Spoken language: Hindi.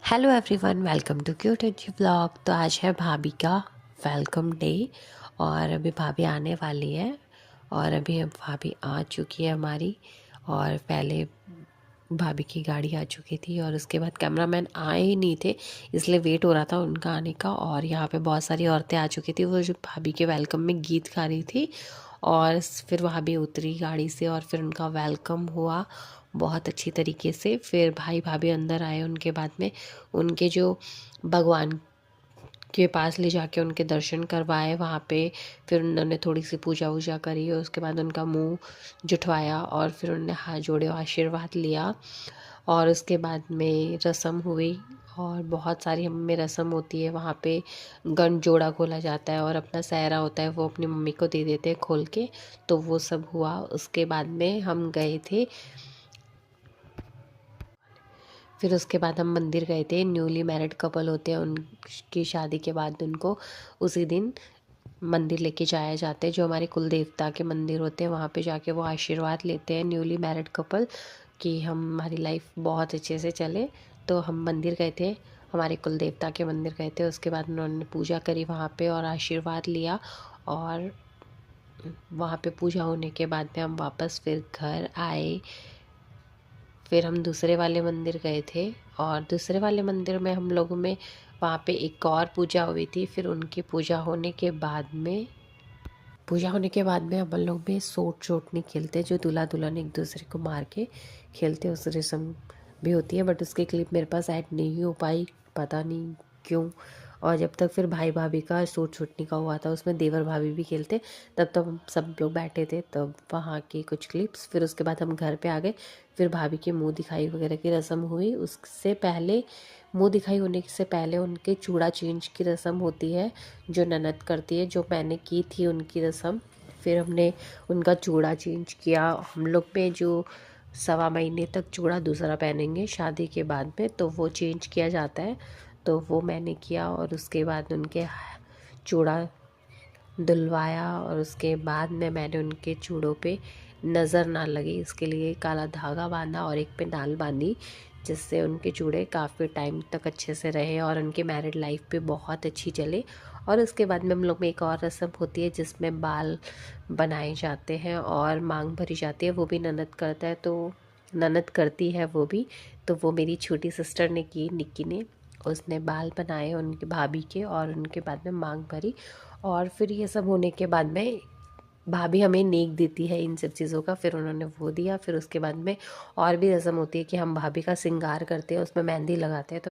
Hello everyone, welcome to cute AG blog. तो आज है भाभी का वेलकम डे और अभी भाभी आने वाली है और अभी भाभी आ चुकी है हमारी। और पहले भाभी की गाड़ी आ चुकी थी और उसके बाद कैमरामैन आए ही नहीं थे, इसलिए वेट हो रहा था उनका आने का। और यहाँ पे बहुत सारी औरतें आ चुकी थी, वो जो भाभी के वेलकम में गीत गा रही थी। और फिर भाभी उतरी गाड़ी से और फिर उनका वेलकम हुआ बहुत अच्छी तरीके से। फिर भाई भाभी अंदर आए, उनके बाद में उनके जो भगवान के पास ले जाके उनके दर्शन करवाए वहाँ पे। फिर उन्होंने थोड़ी सी पूजा वूजा करी और उसके बाद उनका मुंह जुटवाया और फिर उन्होंने हाथ जोड़े आशीर्वाद लिया। और उसके बाद में रस्म हुई और बहुत सारी हम में रस्म होती है। वहाँ पे गन जोड़ा खोला जाता है और अपना सहरा होता है वो अपनी मम्मी को दे देते हैं खोल के। तो वो सब हुआ। उसके बाद में हम गए थे, फिर उसके बाद हम मंदिर गए थे। न्यूली मैरिड कपल होते हैं, उनकी शादी के बाद उनको उसी दिन मंदिर लेके जाया जाता है, जो हमारे कुल देवता के मंदिर होते हैं। वहाँ पे जाके वो आशीर्वाद लेते हैं न्यूली मैरिड कपल कि हमारी लाइफ बहुत अच्छे से चले। तो हम मंदिर गए थे, हमारे कुल देवता के मंदिर गए थे। उसके बाद उन्होंने पूजा करी वहाँ पे और आशीर्वाद लिया। और वहाँ पे पूजा होने के बाद में हम वापस फिर घर आए। फिर हम दूसरे वाले मंदिर गए थे और दूसरे वाले मंदिर में हम लोगों में वहाँ पे एक और पूजा हुई थी। फिर उनकी पूजा होने के बाद में हम लोग में सोट चोट नहीं खेलते, जो दूल्हा दुल्हन एक दूसरे को मार के खेलते, उस रस्म भी होती है। बट उसकी क्लिप मेरे पास ऐड नहीं हो पाई, पता नहीं क्यों। और जब तक फिर भाई भाभी का सूट छूटने का हुआ था, उसमें देवर भाभी भी खेलते, तब तब हम सब लोग बैठे थे, तब वहाँ की कुछ क्लिप्स। फिर उसके बाद हम घर पे आ गए। फिर भाभी की मुंह दिखाई वगैरह की रस्म हुई। उससे पहले मुंह दिखाई होने से पहले उनके चूड़ा चेंज की रस्म होती है, जो ननद करती है, जो मैंने की थी उनकी रस्म। फिर हमने उनका चूड़ा चेंज किया। हम लोग में जो 1.25 महीने तक चूड़ा दूसरा पहनेंगे शादी के बाद में, तो वो चेंज किया जाता है, तो वो मैंने किया। और उसके बाद उनके चूड़ा धुलवाया और उसके बाद में मैंने उनके चूड़ों पे नज़र ना लगे इसके लिए काला धागा बांधा और एक पे नाल बांधी, जिससे उनके चूड़े काफ़ी टाइम तक अच्छे से रहे और उनके मैरिड लाइफ पे बहुत अच्छी चले। और उसके बाद में हम लोग में एक और रस्म होती है जिसमें बाल बनाए जाते हैं और मांग भरी जाती है, वो भी ननद करता है, तो ननद करती है वो भी। तो वो मेरी छोटी सिस्टर ने की, निक्की ने, उसने बाल बनाए उनके भाभी के और उनके बाद में मांग भरी। और फिर ये सब होने के बाद में भाभी हमें नेक देती है इन सब चीज़ों का, फिर उन्होंने वो दिया। फिर उसके बाद में और भी रस्म होती है कि हम भाभी का श्रृंगार करते हैं, उसमें मेहंदी लगाते हैं। तो